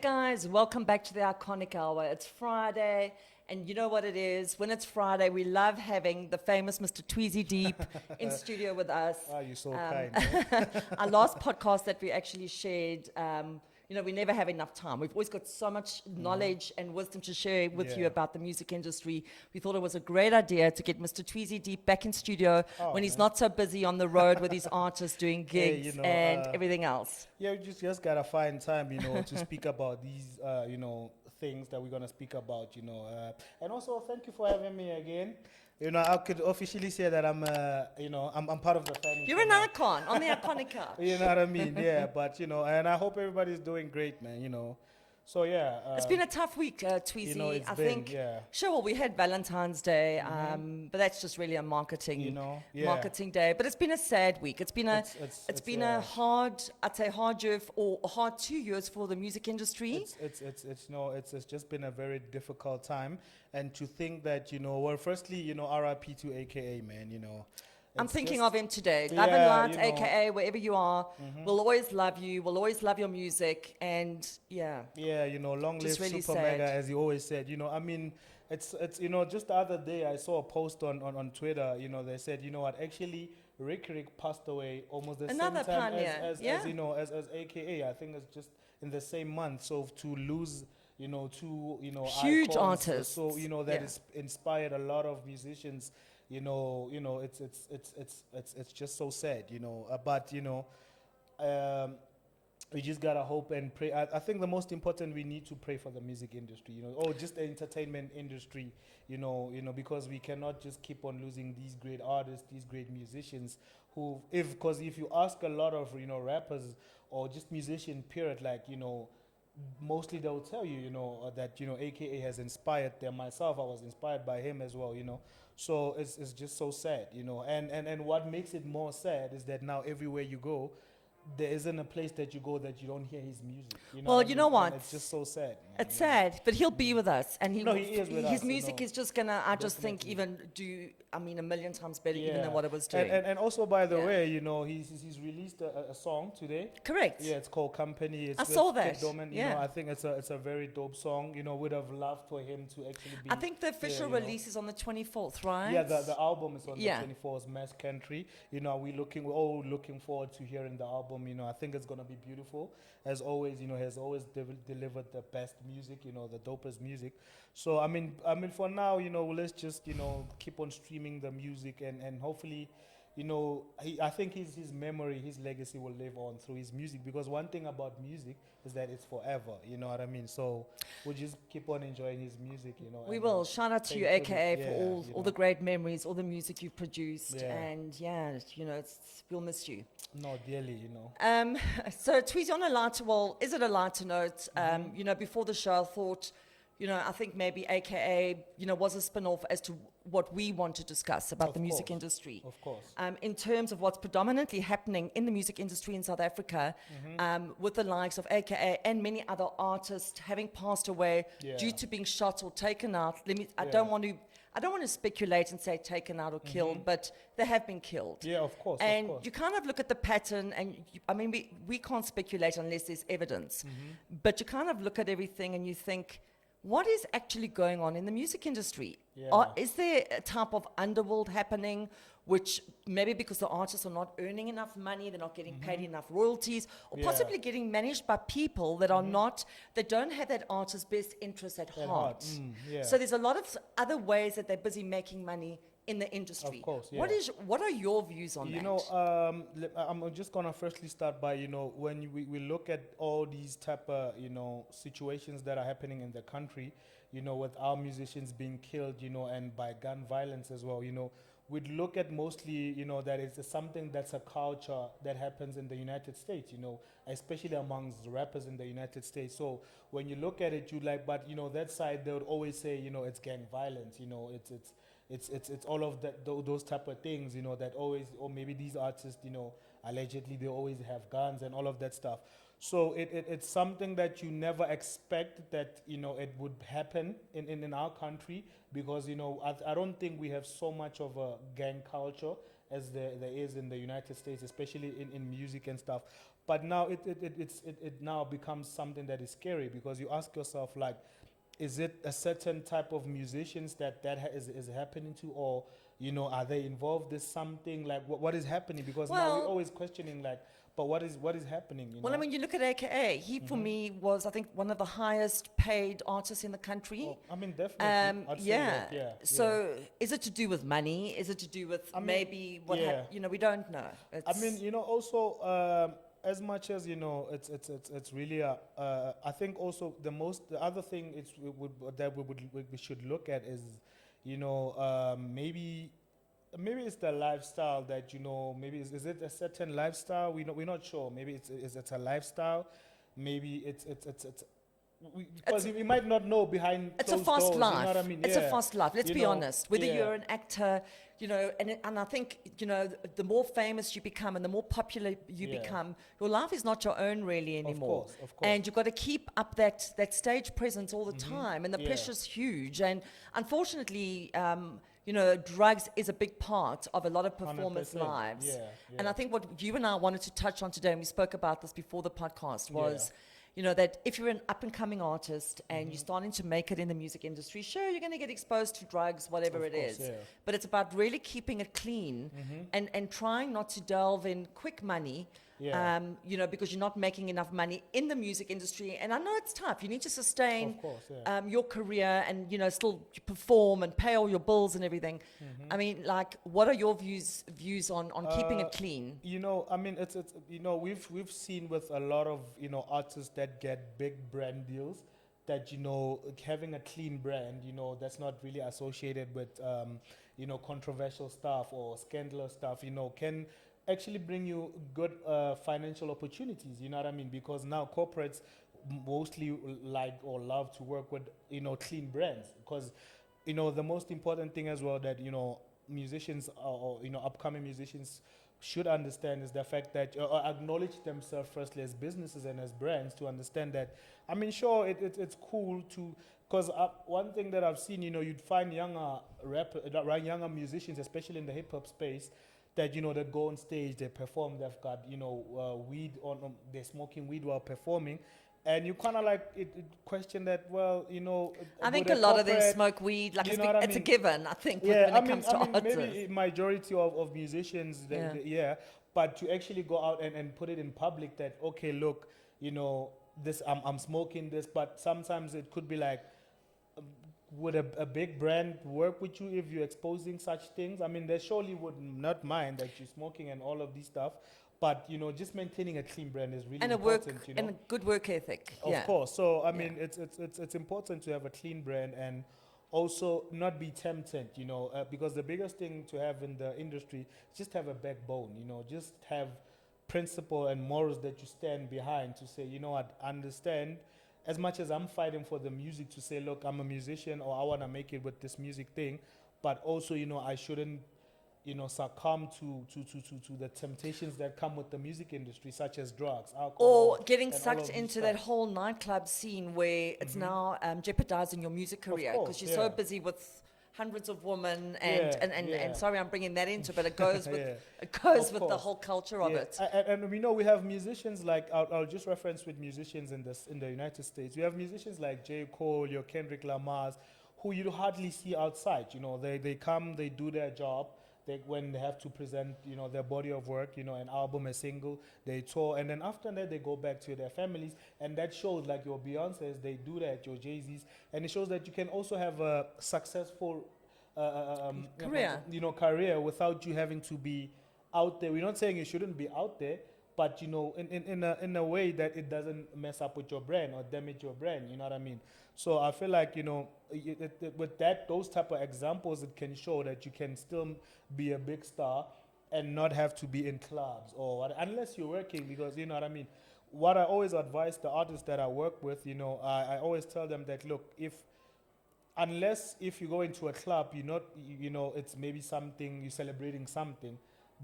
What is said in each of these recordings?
guys, welcome back to the I-conic Hour. It's Friday, and you know what it is. When it's Friday, we love having the famous Mr. Twizideep in studio with us. Oh, you're so kind. Eh? Our last podcast that we actually shared, we never have enough time. We've always got so much knowledge and wisdom to share with you about the music industry. We thought it was a great idea to get Mr. Twizideep back in studio when he's not so busy on the road with his artists doing gigs and everything else. Yeah, we just gotta find time, to speak about these, things that we're gonna speak about, and also thank you for having me again. I could officially say that I'm part of the family. You're an icon on the I-conic Hour. You know what I mean? Yeah, but and I hope everybody's doing great, man. So yeah. It's been a tough week, Twizi. I think. Sure, well, we had Valentine's Day, but that's just really a marketing day. But it's been a sad week. It's been a hard year or a hard 2 years for the music industry. It's just been a very difficult time, and to think that firstly RIP to AKA, man. I'm thinking of him today. Love and light, AKA, wherever you are. We'll always love you. We'll always love your music. And long live really Super Mega, as you always said. It's just the other day I saw a post on Twitter. They said, actually Rick passed away almost the Another same time pioneer, as AKA. I think it's just in the same month. So to lose two huge icons, artists. So that has inspired a lot of musicians. It's just so sad, but we just gotta hope and pray. I think the most important, we need to pray for the music industry, or just the entertainment industry, because we cannot just keep on losing these great artists, these great musicians because if you ask a lot of rappers or just musician period, mostly they'll tell you, that AKA has inspired them. Myself, I was inspired by him as well, So it's just so sad, And what makes it more sad is that now everywhere you go, there isn't a place that you go that you don't hear his music. You know what? And it's just so sad. It's sad, but he'll be with us, and he is with us. His music is just gonna, I just think, even do, a million times better even than what it was doing. And also, by the way, he's released a song today. Correct. Yeah, it's called Company. I saw that. I think it's a very dope song. Would have loved for him to actually be. I think the official release is on the 24th, right? Yeah, the album is on the 24th, Mass Country. We're all looking forward to hearing the album. I think it's gonna be beautiful. As always, has always delivered the best music, the dopest music. So for now, let's just keep on streaming the music and hopefully, I think his memory, his legacy will live on through his music, because one thing about music is that it's forever, you know what I mean? So we'll just keep on enjoying his music, We will. Shout out to you, AKA, for all the great memories, all the music you've produced, and we'll miss you. No, dearly, So Twizi, on a lighter, is it a lighter note? Before the show, I thought, I think maybe AKA, was a spin-off as to what we want to discuss about the music industry. Of course. In terms of what's predominantly happening in the music industry in South Africa, with the likes of AKA and many other artists having passed away due to being shot or taken out. I don't want to speculate and say taken out or killed, but they have been killed. Yeah, of course. And you kind of look at the pattern, and we can't speculate unless there's evidence. But you kind of look at everything and you think, what is actually going on in the music industry? Yeah. Is there a type of underworld happening, which maybe because the artists are not earning enough money, they're not getting paid enough royalties, or possibly getting managed by people that are that don't have that artist's best interest at heart. So there's a lot of other ways that they're busy making money in the industry. Of course, What are your views on that? I'm just gonna firstly start by when we look at all these type of situations that are happening in the country, with our musicians being killed, and by gun violence as well, we'd look at mostly that it's something that's a culture that happens in the United States, especially amongst rappers in the United States. So when you look at it, but that side, they would always say it's gang violence, it's all of that, those type of things, that always, or maybe these artists, allegedly they always have guns and all of that stuff. So it's something that you never expect that, it would happen in our country, because, I don't think we have so much of a gang culture as there is in the United States, especially in music and stuff. But now it now becomes something that is scary, because you ask yourself, like, is it a certain type of musicians is happening to, or are they involved in something, like what is happening? Because now we're Well, always questioning, like, but what is happening? well, I mean, you look at AKA. He, for me, was, I think, one of the highest paid artists in the country. Oh, I mean, definitely. I'd say Yeah. that, yeah. So, is it to do with money? Is it to do with I mean, maybe what yeah. we don't know. I mean, also, as much as it's really I think also the other thing we should look at is, maybe it's the lifestyle that maybe is it a certain lifestyle, we're not sure, maybe it's a lifestyle, maybe it's because we might not know behind It's a closed fast doors, life. you know what I mean? It's a Yeah. fast life. Let's You be know, honest. Whether yeah. you're an actor, and I think, the more famous you become and the more popular you Yeah. become, your life is not your own really anymore. Of course. And you've got to keep up that stage presence all the time, and the Yeah. pressure's huge. And unfortunately, drugs is a big part of a lot of performers' 100%. lives. Yeah, And yeah. I think what you and I wanted to touch on today, and we spoke about this before the podcast, was, that if you're an up-and-coming artist and you're starting to make it in the music industry, sure, you're going to get exposed to drugs, whatever Of it course, is. yeah. But it's about really keeping it clean and trying not to delve in quick money, Yeah. because you're not making enough money in the music industry. And I know it's tough. You need to sustain Of course, yeah. your career and, still perform and pay all your bills and everything. I mean, like, what are your views on keeping it clean? I mean, it's we've seen with a lot of artists that get big brand deals, that having a clean brand, that's not really associated with controversial stuff or scandalous stuff, can actually bring you good financial opportunities. You know what I mean? Because now corporates mostly like or love to work with clean brands, because the most important thing as well that musicians or upcoming musicians should understand is the fact that acknowledge themselves firstly as businesses and as brands, to understand that, I mean, sure, it's cool to, because one thing that I've seen, you'd find younger musicians, especially in the hip hop space, that that go on stage, they perform, they've got weed they're smoking weed while performing, and you kind of like question that. Well, I think with a lot of them corporate, smoke weed. Like, you know what I it's a mean? given, I think, Yeah, when it comes to artists. maybe majority of musicians, but to actually go out and put it in public that, okay, look, this I'm smoking this, but sometimes it could be like, would a big brand work with you if you're exposing such things? I mean, they surely would not mind that you're smoking and all of this stuff, but just maintaining a clean brand is really and important. and a good work ethic. Of course. So I mean, it's important to have a clean brand, and also not be tempted, because the biggest thing to have in the industry is just have a backbone, just have principle and morals that you stand behind, to say, what, understand, as much as I'm fighting for the music, to say, look, I'm a musician, or I want to make it with this music thing, but also, I shouldn't, succumb to the temptations that come with the music industry, such as drugs, alcohol, Or getting and all sucked of this into stuff. that whole nightclub scene where it's now jeopardizing your music career, course, because you're so yeah. busy with hundreds of women and, Yeah, and yeah. sorry I'm bringing that into, but it goes with Yeah. it goes Of with the course. whole culture of Yeah, it. and we know we have musicians like, I'll just reference with musicians in the United States. We have musicians like J. Cole, your Kendrick Lamar's, who you hardly see outside. They come, they do their job. When they have to present, their body of work, an album, a single, they tour, and then after that they go back to their families, and that shows, like your Beyonces, they do that, your Jay-Z's, and it shows that you can also have a successful Career. career without you having to be out there. We're not saying you shouldn't be out there, but in a way that it doesn't mess up with your brand or damage your brand. You know what I mean? So I feel like with those type of examples, it can show that you can still be a big star and not have to be in clubs or what, unless you're working, because you know what I mean. What I always advise the artists that I work with, I always tell them that, look, unless if you go into a club, you're not, it's maybe something, you're celebrating something.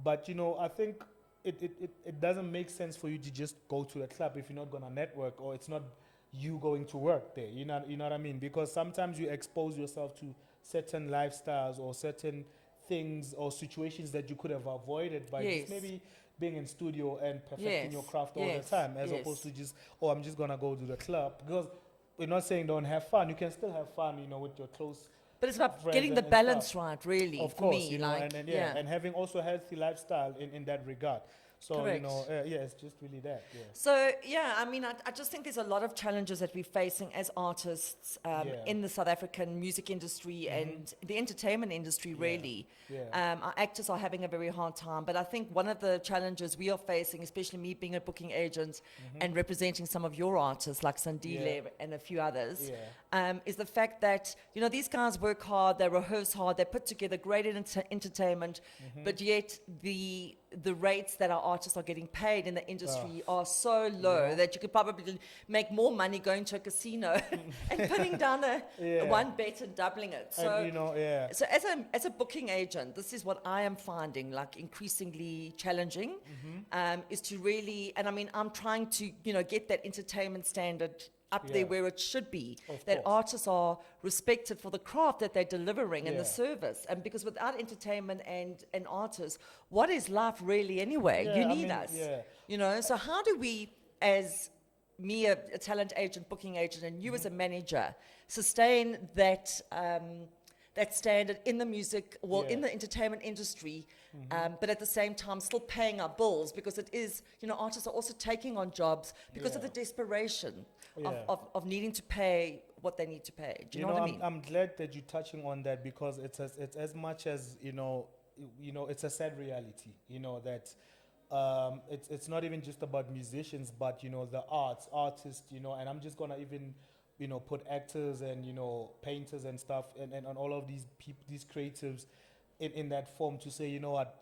But, I think it doesn't make sense for you to just go to a club if you're not going to network, or it's not you going to work there. You know what I mean? Because sometimes you expose yourself to certain lifestyles or certain things or situations that you could have avoided by Yes. just maybe being in studio and perfecting your Yes. craft all the Yes. time, as Yes. opposed to just, oh, I'm just gonna go to the club. Because we're not saying don't have fun. You can still have fun, with your close But it's about friends getting the and balance stuff. right, really, Of for course, me. and and having also a healthy lifestyle in that regard. So, Correct. it's just really that, yeah. So, yeah, I mean, I just think there's a lot of challenges that we're facing as artists Yeah. in the South African music industry and the entertainment industry, really. Yeah. Our actors are having a very hard time. But I think one of the challenges we are facing, especially me being a booking agent and representing some of your artists like Sandile and a few others, is the fact that, these guys work hard, they rehearse hard, they put together great entertainment, but yet the rates that our artists are getting paid in the industry are so low that you could probably make more money going to a casino and putting down one bet and doubling it. So, And, so as a booking agent, this is what I am finding like increasingly challenging, is to really, and I mean, I'm trying to, get that entertainment standard up there where it should be, Of that course. artists are respected for the craft that they're delivering and the Yeah. service. And because without entertainment and artists, what is life really anyway? Yeah, You I need mean, us. yeah. So how do we, as me, a talent agent, booking agent, and you as a manager, sustain that that standard in the music, in the entertainment industry, but at the same time still paying our bills, because it is, artists are also taking on jobs because of the desperation of needing to pay what they need to pay. Do you know what I mean? I'm glad that you're touching on that, because it's as much as it's a sad reality. That it's not even just about musicians, but the artists. And I'm just gonna even put actors and painters and stuff and all of these people, these creatives, in that form, to say what.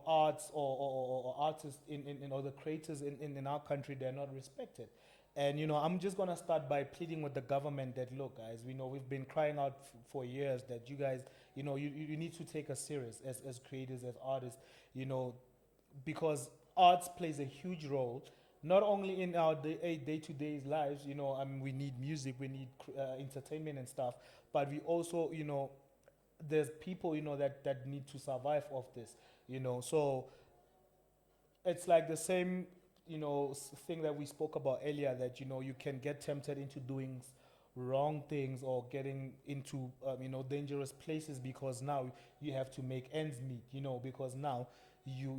Arts or artists in or the creators in our country, they're not respected. And I'm just gonna start by pleading with the government that, look, guys, we've been crying out for years that you guys, you need to take us serious as creators, as artists, because arts plays a huge role, not only in our day-to-day lives. We need music, we need entertainment and stuff, but we also, there's people, that need to survive off this, so it's like the same thing that we spoke about earlier, that you can get tempted into doing wrong things or getting into dangerous places, because now you have to make ends meet, because now you're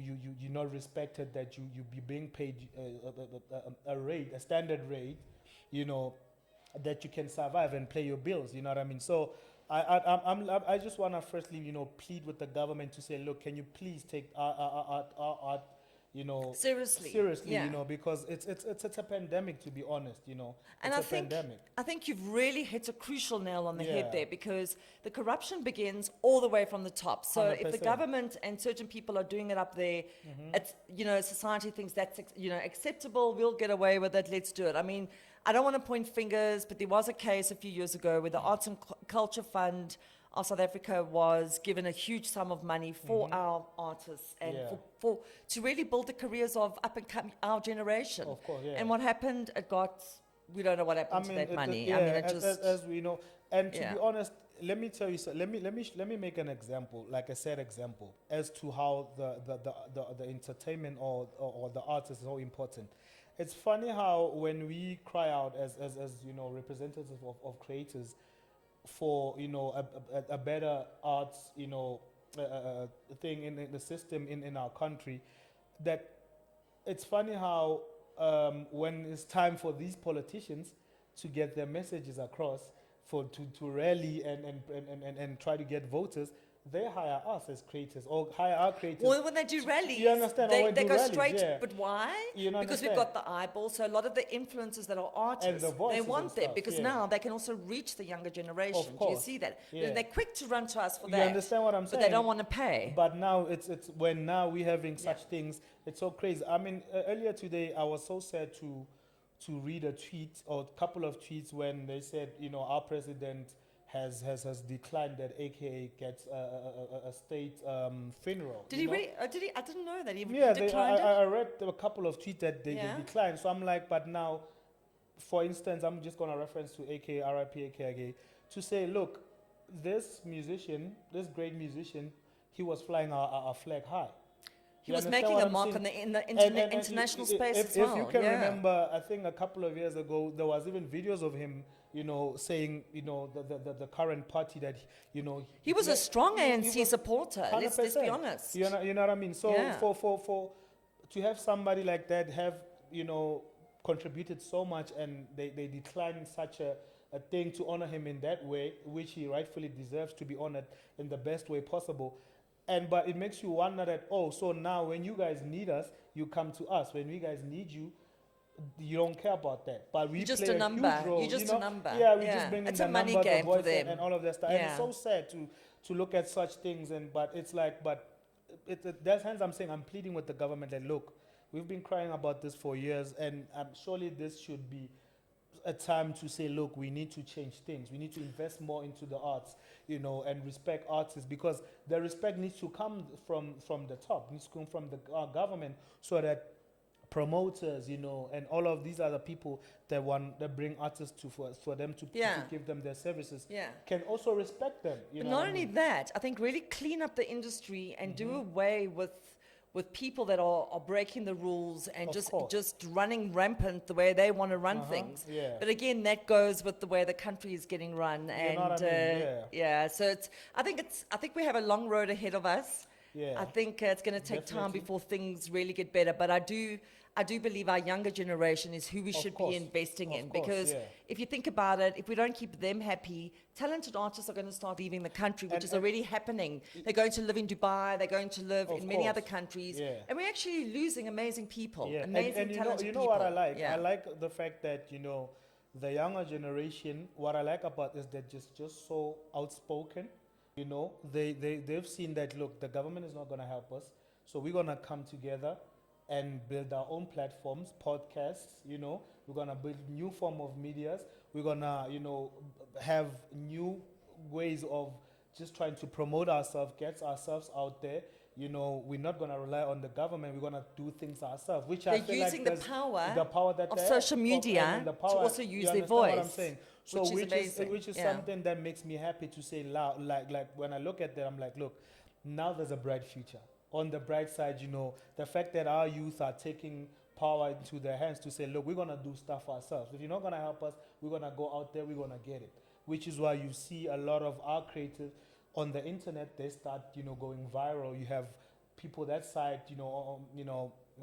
not respected, that you be being paid a standard rate, that you can survive and pay your bills. You know what I mean? So I just want to firstly plead with the government to say, look, can you please take our art Seriously, because it's a pandemic, to be honest, And it's a pandemic. I think you've really hit a crucial nail on the head Yeah. there, because the corruption begins all the way from the top. So if the 100%. government and certain people are doing it up there, it's, society thinks that's, acceptable, we'll get away with it, let's do it. I mean, I don't want to point fingers, but there was a case a few years ago where the Arts and Culture Fund of South Africa was given a huge sum of money for our artists and Yeah. for to really build the careers of up and coming our generation. Of course, yeah. And what happened? We don't know what happened to that money. Yeah, I mean, it as, just as we know, and to Yeah. be honest, let me tell you. So let me make an example, like a sad example, as to how the entertainment or the arts is so important. It's funny how when we cry out as representatives of creators for a better arts thing in the system in our country, that it's funny how when it's time for these politicians to get their messages across, to rally and try to get voters, they hire us as creators or hire our creators. well, when they do rallies, You understand? Or they when do go rallies, straight. yeah. But why? You know, Because we've understand? got the eyeballs. So a lot of the influencers that are artists, the they voices want and that stuff, because yeah. now they can also reach the younger generation. Do you course, see that? yeah. They're quick to run to us for You that. understand what I'm But saying? they don't want to pay. But now it's when now we're having such things, it's so crazy. I mean, earlier today I was so sad to read a tweet or a couple of tweets when they said, our president has declined that AKA gets a state funeral. Did he really? Did he? I didn't know that. He Yeah, declined it. I read a couple of tweets that they Yeah. declined. So I'm like, but now, for instance, I'm just gonna reference to AKA RIP AKA to say, look, this musician, this great musician, he was flying our flag high. He You was understand making what a I'm mark saying? on the, in the And international i- space if, as well. if you can yeah. remember, I think a couple of years ago, there was even videos of him, saying, the current party that, He was a strong he ANC was supporter, let's be 100%. honest. You know what I mean? So Yeah. for to have somebody like that have, contributed so much, and they decline such a thing, to honor him in that way, which he rightfully deserves to be honored in the best way possible. But it makes you wonder that, so now when you guys need us, you come to us. When we guys need you, you don't care about that. But we You're just play a number. huge role. You're just a number. Yeah, we Yeah. just bring in It's the a money number, the game for voice, them. and all of that stuff. And it's Yeah. so sad to look at such things. But it's like, that's hence I'm saying, I'm pleading with the government that, look, we've been crying about this for years, and surely this should be a time to say, look, we need to change things. We need to invest more into the arts, and respect artists, because the respect needs to come from the top, needs to come from the government, so that promoters, and all of these other people that bring artists for them to Yeah. give them their services, Yeah. can also respect them. But not only that, I think really clean up the industry and do away with people that are breaking the rules and Of just course. just running rampant the way they want to run things. Yeah. But again, that goes with the way the country is getting run. You know what I mean? Yeah. So I think we have a long road ahead of us. Yeah. I think it's going to take time Definitely. before things really get better. But I do believe our younger generation is who we Of should course. be investing Of in, course, because yeah. if you think about it, if we don't keep them happy, talented artists are going to start leaving the country, which And- is already happening. They're going to live in Dubai, they're going to live Of in many other course, countries, yeah. and we're actually losing amazing people, Yeah, amazing and talented you people. know what I like? Yeah. I like the fact that, the younger generation, what I like about is they're just so outspoken. They've seen that, look, the government is not going to help us, so we're going to come together and build our own platforms, podcasts, we're going to build new form of medias, we're going to, have new ways of just trying to promote ourselves, get ourselves out there. We're not going to rely on the government. We're going to do things ourselves, which I They're feel using like the power that of they social have, media and the to power, also you use their understand what I'm voice, saying? So which is amazing. which is Yeah. something that makes me happy to say loud. Like when I look at that, I'm like, look, now there's a bright future. On the bright side, the fact that our youth are taking power into their hands to say, look, we're going to do stuff ourselves. If you're not going to help us, we're going to go out there, we're going to get it. Which is why you see a lot of our creatives on the internet, they start, going viral. You have people that side,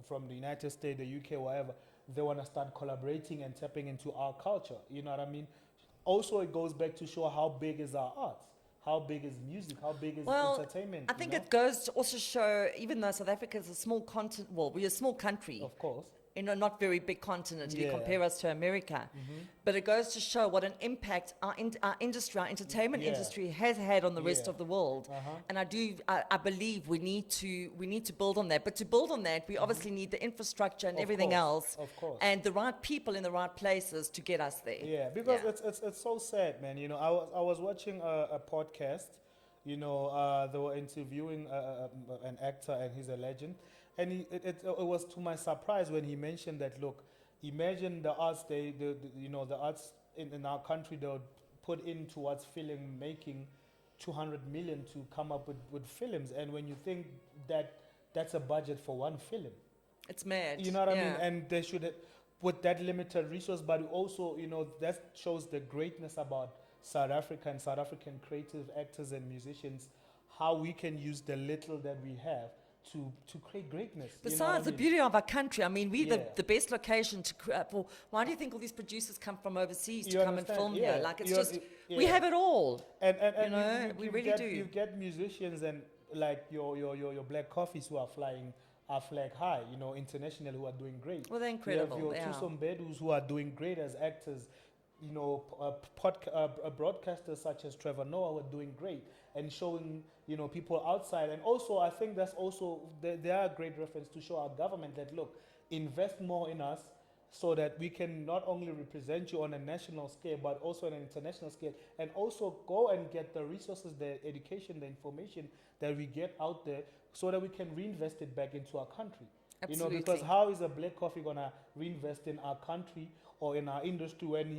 from the United States, the UK, wherever, they want to start collaborating and tapping into our culture. You know what I mean? Also, it goes back to show how big is our arts. How big is music? How big is entertainment? I think it goes to also show, even though South Africa is a small continent, well, we're a small country, Of course. not very big continent if you Yeah. compare us to America. But it goes to show what an impact our industry, our entertainment Yeah. industry has had on the rest Yeah. of the world. Uh-huh. And I believe we need to build on that. But to build on that, we obviously need the infrastructure and Of everything course, else, of course. and the right people in the right places to get us there. Yeah, because Yeah. it's so sad, man. I was watching a podcast. They were interviewing an actor, and he's a legend. And it was to my surprise when he mentioned that, look, imagine the arts the arts in our country, they would put in towards film making 200 million to come up with films. And when you think that that's a budget for one film, It's mad. you know what I Yeah. mean? And they should put that limited resource, but also, that shows the greatness about South Africa and South African creative actors and musicians, how we can use the little that we have to create greatness. Besides the beauty of our country, I mean, we're Yeah. the best location for. Why do you think all these producers come from overseas to You come and understand? film Yeah. here? Like, it's You- just, you- we yeah. have it all. And we you really get, do. You get musicians and like your black coffees who are flying our flag high, international, who are doing great. Well, they're incredible. You have they your are. Tusombedus who are doing great as actors. Broadcasters such as Trevor Noah were doing great and showing, people outside. And also, I think that's also, they are a great reference to show our government that, look, invest more in us so that we can not only represent you on a national scale, but also on an international scale. And also go and get the resources, the education, the information that we get out there so that we can reinvest it back into our country. Absolutely. Because how is a black coffee gonna reinvest in our country or in our industry when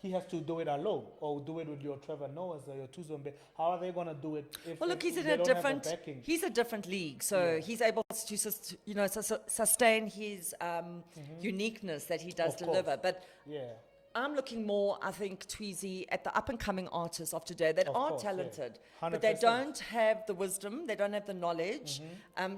he has to do it alone, or do it with your Trevor Noahs or your Tuzombe. How are they going to do it if, Well, look, if he's in they a don't have the different. backing? He's a different league, so Yeah. he's able to, sustain his uniqueness that he does Of deliver. course. But Yeah, I'm looking more, I think, Twizi, at the up and coming artists of today that Of are course, yeah. talented, but they 100%. don't have the wisdom, they don't have the knowledge.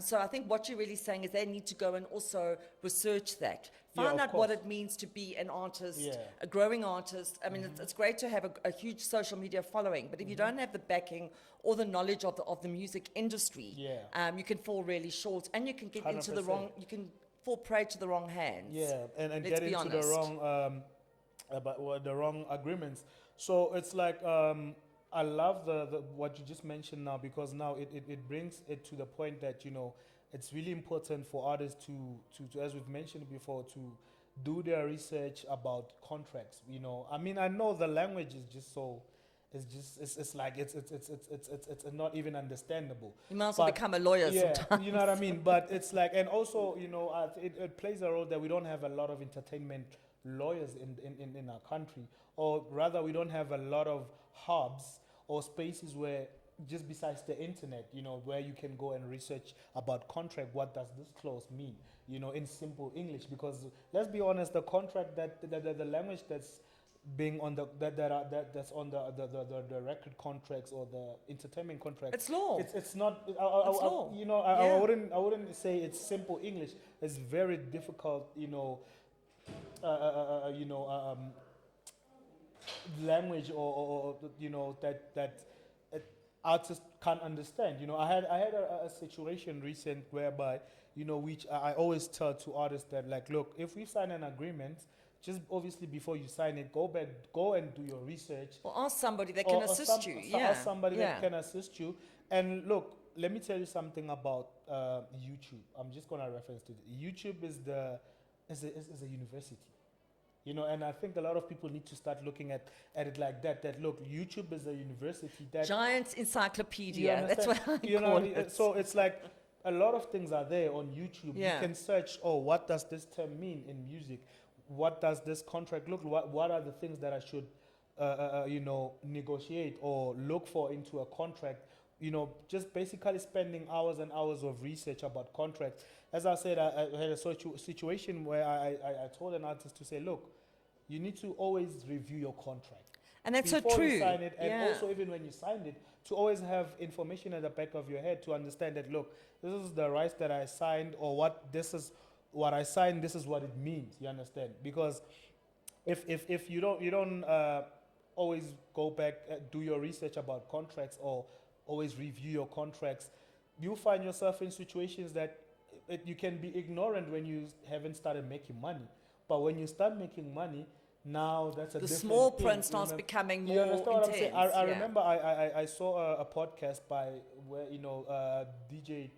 So I think what you're really saying is they need to go and also research that, Yeah, find of out what course. it means to be an artist, Yeah. a growing artist. I mean, it's great to have a huge social media following, but if you don't have the backing or the knowledge of the music industry, Yeah. you can fall really short, and you can get into the 100%. wrong. You can fall prey to the wrong hands. yeah, and Let's get be into the honest. wrong the wrong agreements. So it's like I love the what you just mentioned now, because now it brings it to the point that it's really important for artists to as we've mentioned before, to do their research about contracts. I mean, I know the language is just so. It's like it's not even understandable. You might as well But become a lawyer yeah, sometimes. you know what I mean. But it's like, and also it plays a role that we don't have a lot of entertainment lawyers in our country, or rather we don't have a lot of hubs or spaces where, just besides the internet, where you can go and research about contract. What does this clause mean? In simple English, because let's be honest, the contract the language that's being on that's on the record contracts or the entertainment contracts. It's law. It's not. It's law. I Yeah. wouldn't say it's simple English. It's very difficult. Language or that artists can't understand. I had a situation recent whereby which I always tell to artists that, like, look, if we sign an agreement, just obviously before you sign it, go and do your research. Or ask somebody that can assist you. Ask somebody that can assist you. And look, let me tell you something about YouTube. I'm just gonna reference to it. YouTube is a university. And I think a lot of people need to start looking at it like that. That look, YouTube is a university. That Giant you encyclopedia. That's understand? what I call it. So it's like a lot of things are there on YouTube. Yeah. You can search. Oh, what does this term mean in music? What does this contract look? What are the things that I should, negotiate or look for into a contract? Just basically spending hours and hours of research about contracts. As I said, I had a situation where I told an artist to say, look, you need to always review your contract. And that's before so true. you sign it, and Yeah. also even when you signed it, to always have information at the back of your head to understand that, look, this is the rights that I signed, or this is what I signed, this is what it means. You understand? Because if you don't always go back, do your research about contracts, or always review your contracts, you find yourself in situations that you can be ignorant when you haven't started making money. But when you start making money, now that's a The different small thing. print starts becoming You more understand what I'm saying? intense. I yeah. remember I saw a podcast by where DJ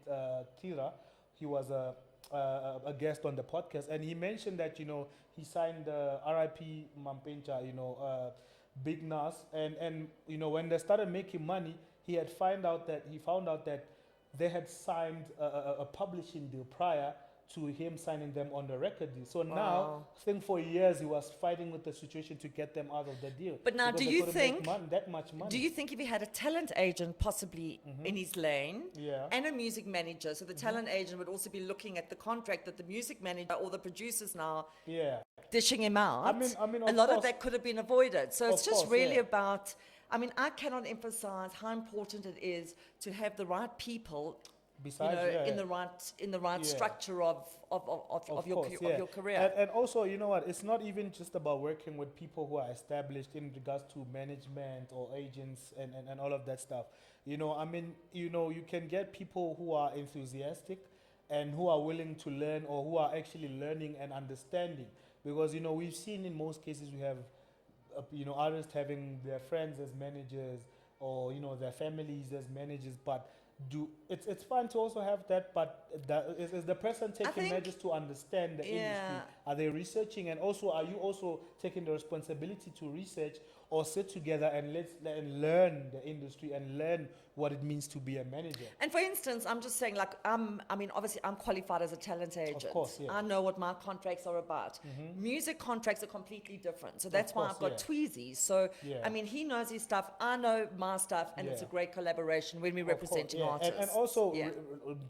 Tira. He was a guest on the podcast, and he mentioned that he signed R.I.P. Mampencha, Big Nas, and when they started making money, he found out that they had signed a publishing deal prior to him signing them on the record deal. So now, Wow. I think for years he was fighting with the situation to get them out of the deal. But now, because do they you couldn't make think- that much money? Do you think if he had a talent agent possibly in his lane Yeah. and a music manager, so the talent agent would also be looking at the contract that the music manager or the producers now Yeah. dishing him out, I mean, a of lot of course. that could have been avoided. So it's Of just course, really yeah. about, I cannot emphasize how important it is to have the right people Besides, in the right Yeah. structure of your course, of your career. And also, you know what? It's not even just about working with people who are established in regards to management or agents and all of that stuff. You can get people who are enthusiastic and who are willing to learn, or who are actually learning and understanding. Because, we've seen in most cases we have, artists having their friends as managers, or, their families as managers, but it's fine to also have that, but is the person taking think- measures to understand the industry? Yeah. Are they researching, and also are you also taking the responsibility to research or sit together and learn the industry and learn what it means to be a manager? And for instance, I'm just saying, like, obviously, I'm qualified as a talent agent. course, yeah. I know what my contracts are about. Music contracts are completely different. So that's why course, I've got Twizi. So, Yeah. I mean, he knows his stuff, I know my stuff, and it's a Yeah. great collaboration when we're representing And, artists. and also, Yeah.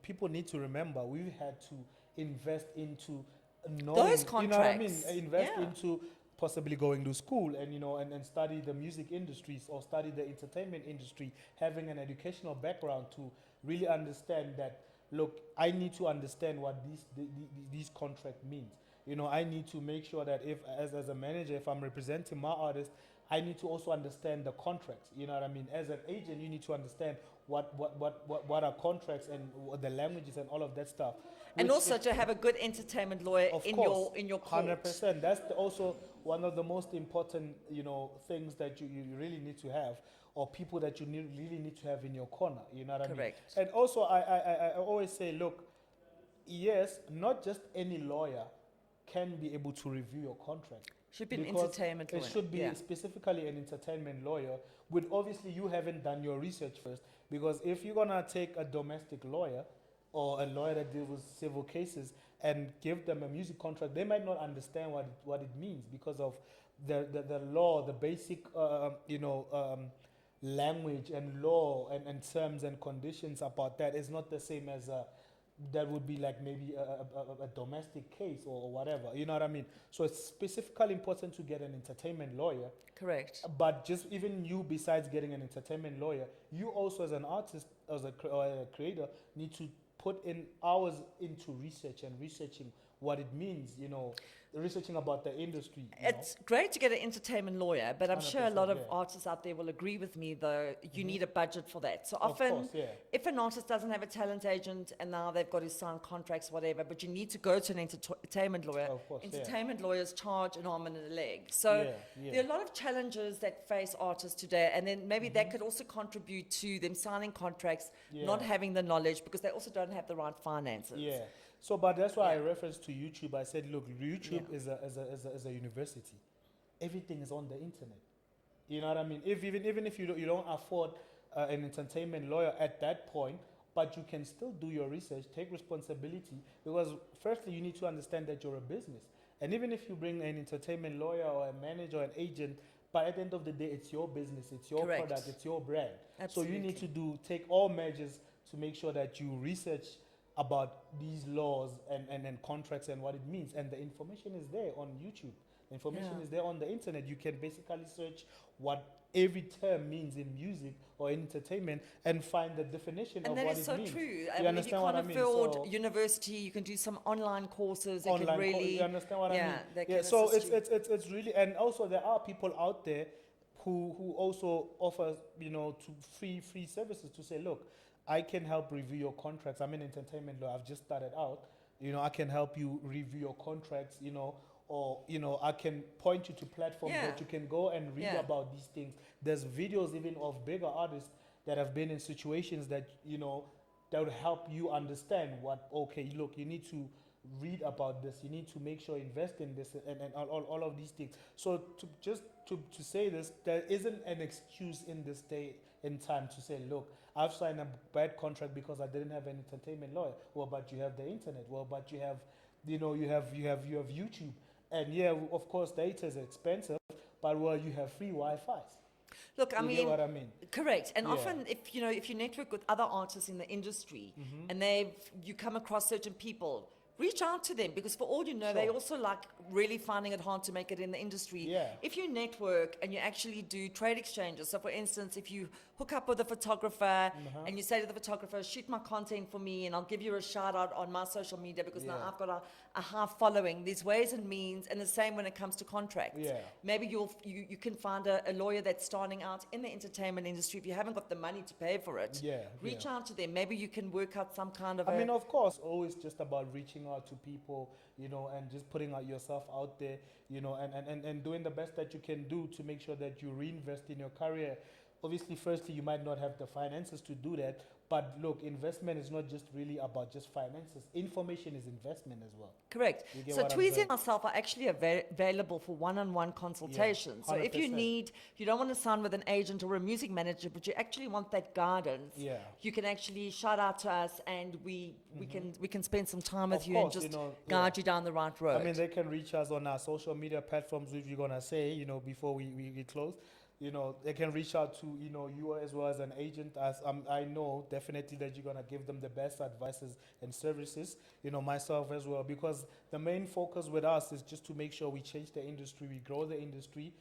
people need to remember we've had to invest into knowing, Those you know what I mean? contracts, Invest yeah. into possibly going to school and and study the music industries or study the entertainment industry, having an educational background to really understand that, look, I need to understand what these contract means. I need to make sure that if as a manager, if I'm representing my artist, I need to also understand the contracts. You know what I mean? As an agent, you need to understand what are contracts and what the languages and all of that stuff. And which also is- to have a good entertainment lawyer of in course, your court. 100%. That's also one of the most important, things that you really need to have, or people that you really need to have in your corner. You know what I mean? Correct. And also, I always say, look, yes, not just any lawyer can be able to review your contract. Should be an Because entertainment lawyer. It should be Yeah. specifically an entertainment lawyer. With obviously you haven't done your research first, because if you're gonna take a domestic lawyer or a lawyer that deals with civil cases and give them a music contract, they might not understand what it means because of the law, the basic language and law and terms and conditions about that is not the same as that would be like maybe a domestic case or whatever. You know what I mean? So it's specifically important to get an entertainment lawyer. Correct. But just even you, besides getting an entertainment lawyer, you also as an artist, as a creator, need to put in hours into research and researching what it means, researching about the industry. It's great to get an entertainment lawyer, but I'm sure a lot of 100%, yeah. artists out there will agree with me, though, you need a budget for that. So Of often, course, yeah. if an artist doesn't have a talent agent and now they've got to sign contracts, whatever, but you need to go to an entertainment lawyer, Of course, yeah. entertainment lawyers charge an arm and a leg. So Yeah. there are a lot of challenges that face artists today, and then maybe that could also contribute to them signing contracts, not Yeah. having the knowledge, because they also don't have the right finances. Yeah. So, but that's why I Yeah. referenced to YouTube. I said, look, YouTube is a university. Everything is on the internet. You know what I mean? Even if you don't afford an entertainment lawyer at that point, but you can still do your research, take responsibility, because firstly you need to understand that you're a business. And even if you bring an entertainment lawyer or a manager or an agent, but at the end of the day, it's your business, it's your Correct. product, it's your brand. So you need Absolutely. to take all measures to make sure that you research about these laws and contracts and what it means. And the information is there on YouTube. The information Yeah. is there on the internet. You can basically search what every term means in music or in entertainment and find the definition And of that what is it so means. true. You I mean, if you understand what can't I mean? afford So- university, you can do some online courses that Online can really. you understand what I mean? that Yeah, can so assist you. it's really, and also there are people out there who also offer, to free services to say, look, I can help review your contracts. I'm in entertainment law. I've just started out. I can help you review your contracts, or, I can point you to platforms Yeah. that you can go and read Yeah. about these things. There's videos even of bigger artists that have been in situations that, that would help you understand okay, look, you need to read about this. You need to make sure invest in this and all of these things. So to say this, there isn't an excuse in this day in time to say, look, I've signed a bad contract because I didn't have an entertainment lawyer. Well, but you have the internet. Well, but you have, you have YouTube. And yeah, of course, data is expensive, but well, you have free Wi-Fi. Look, I You mean, get what I mean? correct. And Yeah. often, if you network with other artists in the industry, Mm-hmm. and you come across certain people, reach out to them, because for all you know, they Sure. also like really finding it hard to make it in the industry. Yeah. If you network and you actually do trade exchanges, so for instance, if you hook up with a photographer and you say to the photographer, shoot my content for me and I'll give you a shout out on my social media because now Yeah. I've got a high following. There's ways and means, and the same when it comes to contracts. Yeah. Maybe you can find a lawyer that's starting out in the entertainment industry. If you haven't got the money to pay for it, Yeah, reach yeah. out to them. Maybe you can work out some kind of I mean, of course, always just about reaching out to people, and just putting out yourself out there, and doing the best that you can do to make sure that you reinvest in your career. obviously, firstly, you might not have the finances to do that. But look, investment is not just really about just finances. Information is investment as well. Correct. You get So what I'm Twizi saying? and myself are actually available for one-on-one consultations. So if you 100%. you don't want to sign with an agent or a music manager, but you actually want that guidance, Yeah. you can actually shout out to us, and we can spend some time with Of you and course, just yeah. guide you down the right road. I mean, they can reach us on our social media platforms, if you're going to say, before we close. They can reach out to, you as well as an agent. As I know definitely that you're going to give them the best advices and services, myself as well. Because the main focus with us is just to make sure we change the industry, we grow the industry,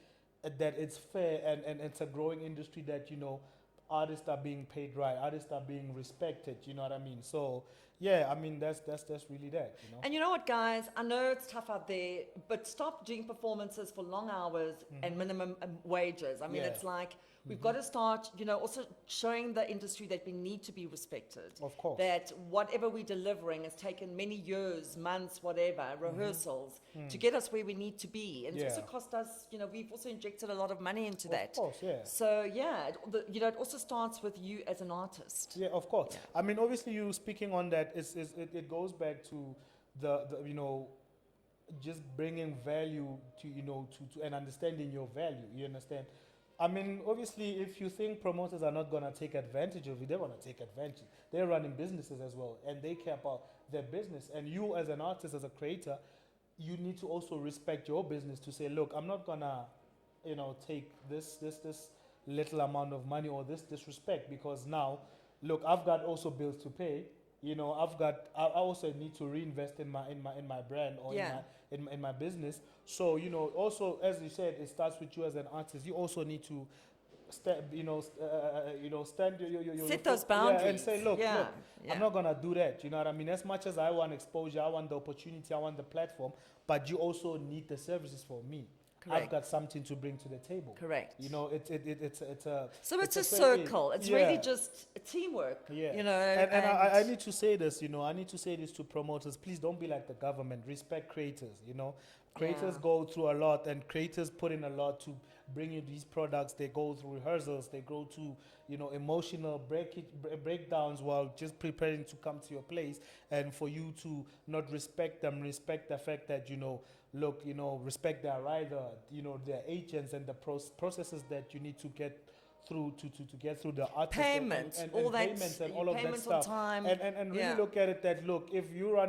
that it's fair and it's a growing industry that, artists are being paid right, artists are being respected, you know what I mean? So, yeah, I mean, that's really that. And you know what, guys? I know it's tough out there, but stop doing performances for long hours and minimum wages. I mean, Yeah. it's like we've got to start, also showing the industry that we need to be respected. Of course. That whatever we're delivering has taken many years, months, whatever, rehearsals to get us where we need to be. And it's also Yeah. cost us, we've also injected a lot of money into that. Of course, yeah. So, yeah, it also starts with you as an artist. Yeah, of course. Yeah. I mean, obviously, you speaking on that, it goes back to the just bringing value to, to and understanding your value. You understand? I mean, obviously, if you think promoters are not going to take advantage of you, they want to take advantage. They're running businesses as well, and they care about their business. And you, as an artist, as a creator, you need to also respect your business to say, look, I'm not going to, take this little amount of money or this disrespect, because now, look, I've got also bills to pay. I also need to reinvest in my brand or Yeah. in my business. So, also, as you said, it starts with you as an artist. You also need to stand your Set those and boundaries. say, look, Yeah, yeah. I'm not gonna do that. You know what I mean? As much as I want exposure, I want the opportunity, I want the platform, but you also need the services for me. Correct. I've got something to bring to the table. Correct. It's a So it's a fair- circle. It's yeah. really just a teamwork. Yeah. And I need to say this, I need to say this to promoters. Please don't be like the government. Respect creators, Creators Yeah. go through a lot, and creators put in a lot to bring you these products. They go through rehearsals. They go to, emotional breakdowns while just preparing to come to your place. And for you to not respect them, respect the fact that, look, respect their rider, their agents and the processes that you need to get through to get through the artist Payment, and all that, payments and all of that payments on stuff. time. And really Yeah. look at it that, look, if you're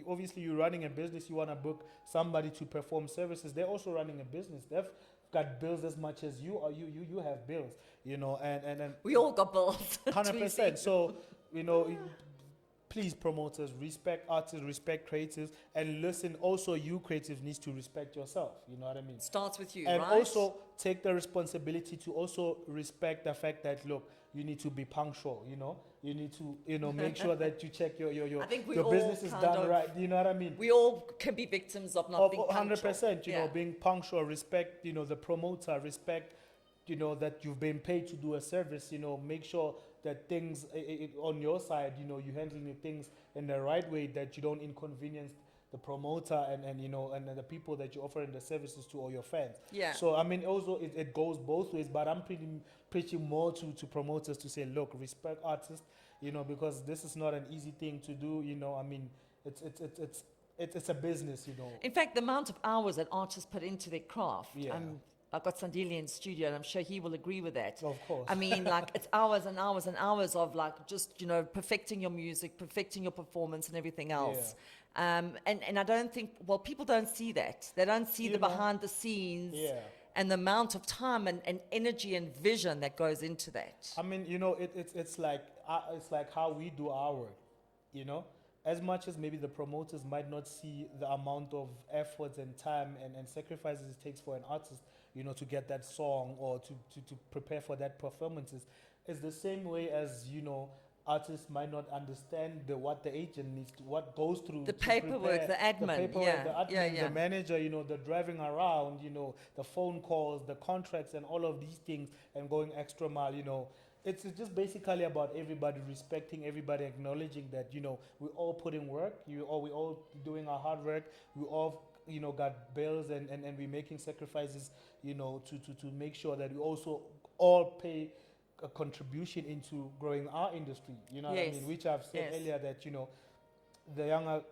obviously you're running a business, you want to book somebody to perform services. They're also running a business. They've got bills as much as you are. You have bills, and we all got bills. 100%. So, please, promoters, respect artists, respect creatives, and listen. Also, you creatives needs to respect yourself. You know what I mean? Starts with you, And right? also take the responsibility to also respect the fact that, look, you need to be punctual. You need to make sure that you check your I think we your all business is kind done of- right. You know what I mean? we all can be victims of not being punctual. 100%. Yeah. Being punctual, respect. The promoter, respect. That you've been paid to do a service. Make sure that things on your side, you're handling the things in the right way, that you don't inconvenience the promoter and the people that you're offering the services to, or your fans. Yeah. So I mean, also it goes both ways, but I'm preaching more to promoters to say, look, respect artists, because this is not an easy thing to do. I mean, it's a business. In fact, the amount of hours that artists put into their craft. Yeah. I've got Sandili in studio, and I'm sure he will agree with that. Of course. I mean, like, it's hours and hours and hours of, like, just, perfecting your music, perfecting your performance and everything else. And I don't think, people don't see that. They don't see the behind the scenes and the amount of time and energy and vision that goes into that. I mean, it's like how we do our work, As much as maybe the promoters might not see the amount of efforts and time and sacrifices it takes for an artist, to get that song or to prepare for that performances, it's the same way as, artists might not understand what the agent needs to, what goes through The to paperwork, prepare, the admin, the admin, yeah. the manager, the driving around, the phone calls, the contracts, and all of these things, and going extra mile, It's just basically about everybody respecting, everybody acknowledging that, we all put in work, we all doing our hard work, we all, got bills and we're making sacrifices, to make sure that we also all pay a contribution into growing our industry. You know what I Yes. mean? Which I've said Yes. earlier that, you know, the younger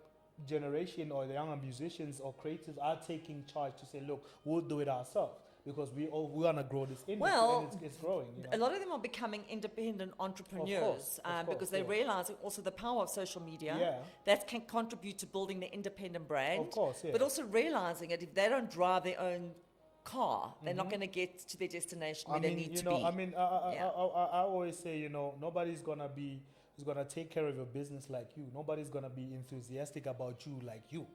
generation or the younger musicians or creators are taking charge to say, look, we'll do it ourselves because we want to grow this industry Well, and it's growing. You A know? lot of them are becoming independent entrepreneurs of because course, they're yeah. realizing also the power of social media Yeah. that can contribute to building the independent brand. Of course, yeah. But also realizing that if they don't drive their own car, they're not going to get to their destination where they need you to know, be. I mean, Yeah. I always say, you know, nobody's gonna take care of your business like you. Nobody's gonna be enthusiastic about you like you.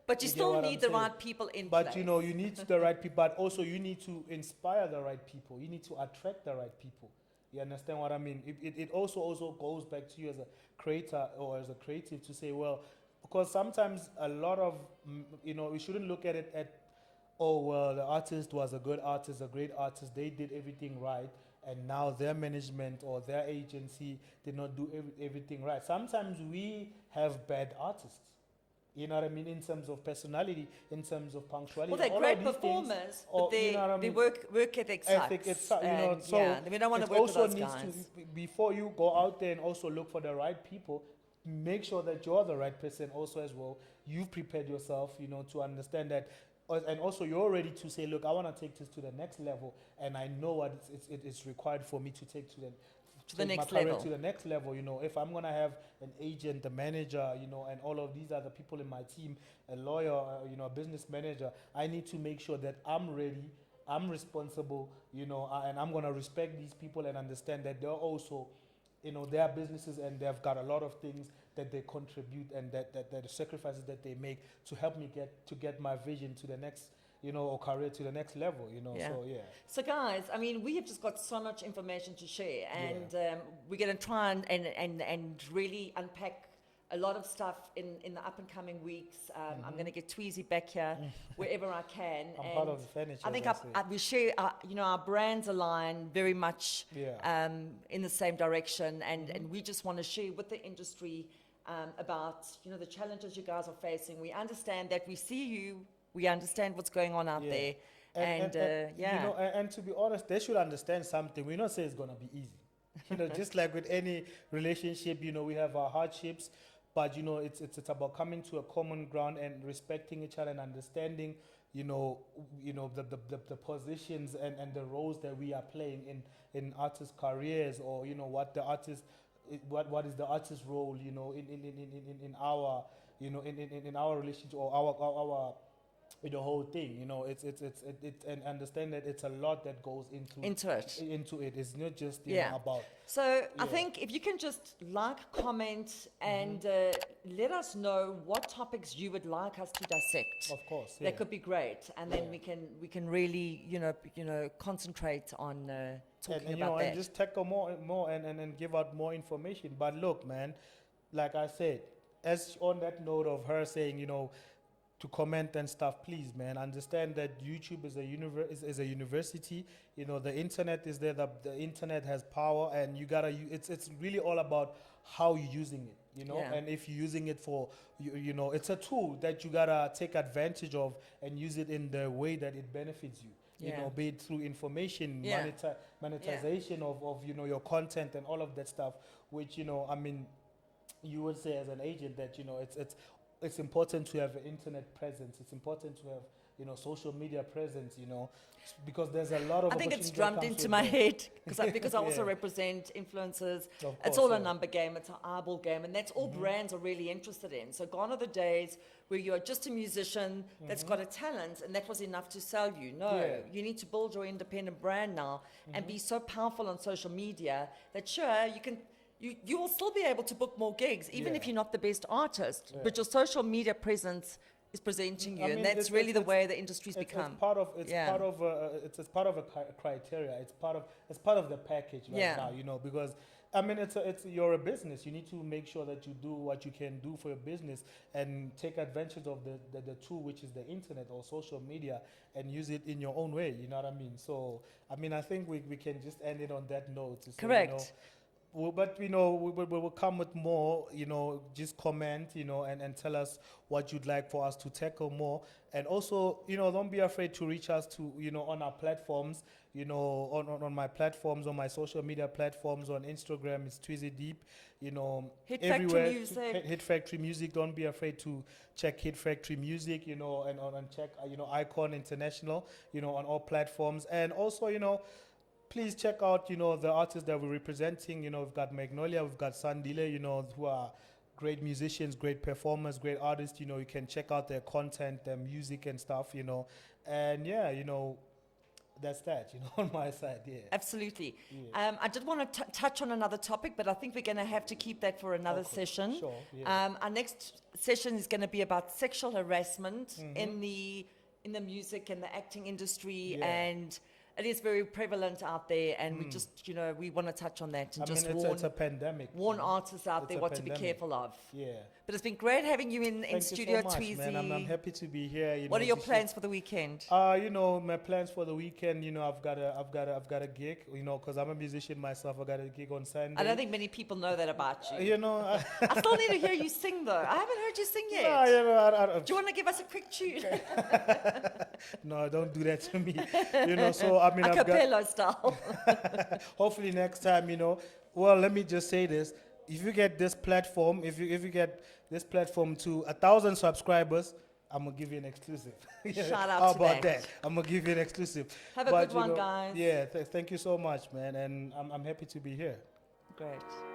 But you You get still what need I'm the saying? right people in But place. you know, you need the right people, but also you need to inspire the right people. You need to attract the right people. You understand what I mean? It also goes back to you as a creator or as a creative to say, well, because sometimes a lot of, you know, we shouldn't look at it at, oh, well, the artist was a good artist, a great artist, they did everything right, and now their management or their agency did not do everything right. Sometimes we have bad artists. You know what I mean? In terms of personality, in terms of punctuality. Well, they're all of great these things, performers, or, but you know what I their mean? work ethic Ethic, sucks. you know, And, so yeah, we don't want it to work with also those needs guys. to, before you go out there and also look for the right people, make sure that you're the right person also as well. You've prepared yourself, you know, to understand that, and also you're ready to say, look, I want to take this to the next level, and I know what it's required for me to take to the the take next my career level. to the next level. You know, if I'm gonna have an agent, a manager, you know, and all of these other people in my team, a lawyer, you know, a business manager, I need to make sure that I'm ready, I'm responsible, you know, and I'm gonna respect these people and understand that they're also, you know, their businesses and they've got a lot of things that they contribute and that the sacrifices that they make to help me get my vision to the next, you know, or career to the next level, you know. Yeah. So yeah. So guys, I mean, we have just got so much information to share, and we're going to try and really unpack a lot of stuff in the up and coming weeks. I'm going to get Twizi back here wherever I can. I'm and part of the furniture. I think as say. we share, you know, our brands align very much Yeah. in the same direction, and we just want to share with the industry about, you know, the challenges you guys are facing. We understand that, we see you, we understand what's going on out Yeah. there, And yeah. you know, and to be honest, they should understand something. We're not saying it's gonna be easy. You know, just like with any relationship, you know, we have our hardships, but you know, it's about coming to a common ground and respecting each other and understanding, you know, the positions and the roles that we are playing in artists' careers, or you know, what the artist, what is the artist's role, you know, in our, you know, in our relationship or our the whole thing, you know, it's and understand that it's a lot that goes into it. It's not just you know, about. So I Yeah. think if you can just like, comment, and let us know what topics you would like us to dissect. Of course, yeah. That could be great, and then Yeah. we can really you know concentrate on talking and you about know, that. and just tackle more and give out more information. But look, man, like I said, as on that note of her saying, you know, to comment and stuff, please, man, understand that YouTube is a university. You know, the internet is there. The internet has power, and you gotta. It's really all about how you're using it. You know, Yeah. and if you're using it for, you know, it's a tool that you gotta take advantage of and use it in the way that it benefits you. You Yeah. know, be it through information, Yeah. monetization of you know, your content and all of that stuff. Which, you know, I mean, you would say as an agent that, you know, it's important to have an internet presence. It's important to have, you know, social media presence, you know, because there's a lot of I think it's opportunity that drummed comes into with my that. head because I also Yeah. represent influencers. Of It's course, all a yeah. number game. It's an eyeball game, and that's all brands are really interested in. So gone are the days where you're just a musician that's got a talent, and that was enough to sell you. No, Yeah. you need to build your independent brand now and be so powerful on social media that sure you can. You will still be able to book more gigs, even if Yeah. you're not the best artist. Yeah. But your social media presence is presenting you, I mean, and that's really the way the industry's become. It's part of it's part of a criteria. It's part of the package right Yeah. now, you know, because I mean, you're a business. You need to make sure that you do what you can do for your business and take advantage of the tool, which is the internet or social media, and use it in your own way. You know what I mean? So I mean, I think we can just end it on that note. To say, Correct. You know, but you know, we will come with more, you know, just comment, you know, and tell us what you'd like for us to tackle more. And also, you know, don't be afraid to reach us to, you know, on our platforms, you know, on my platforms, on my social media platforms. On Instagram, it's Twizideep. You know, Hitfactory everywhere. Music. Hitfactory Music. Don't be afraid to check Hitfactory Music. You know, and check you know Icon International. You know, on all platforms, and also you know. Please check out, you know, the artists that we're representing. You know, we've got Magnolia, we've got Sandile, you know, who are great musicians, great performers, great artists. You know, you can check out their content, their music and stuff, you know. And yeah, you know, that's that, you know, on my side, yeah. Absolutely. Yeah. I did want to touch on another topic, but I think we're going to have to keep that for another Okay, session. sure, yeah. Our next session is going to be about sexual harassment Mm-hmm. in the music and the acting industry, Yeah. and it is very prevalent out there, and we just, you know, we want to touch on that and I just mean, it's a pandemic. warn you know. artists out It's there a what to be pandemic. careful of. Yeah. But it's been great having you in Thank studio, you so much, Twizi. man. I'm happy to be here. You What know, are your to plans for the weekend? You know, my plans for the weekend. You know, I've got a gig. You know, because I'm a musician myself. I got a gig on Sunday. I don't think many people know that about you. You know, I still need to hear you sing, though. I haven't heard you sing yet. no, you know, Do you want to give us a quick tune? no, don't do that to me. You know, so I mean, A I've got. cappella style. Hopefully next time, you know. Well, let me just say this: if you get this platform, if you get this platform to 1,000 subscribers, I'm gonna give you an exclusive. Shout out How to about that. that? I'm gonna give you an exclusive. Have a But, good you one, know, guys. Yeah, thank you so much, man, and I'm happy to be here. Great.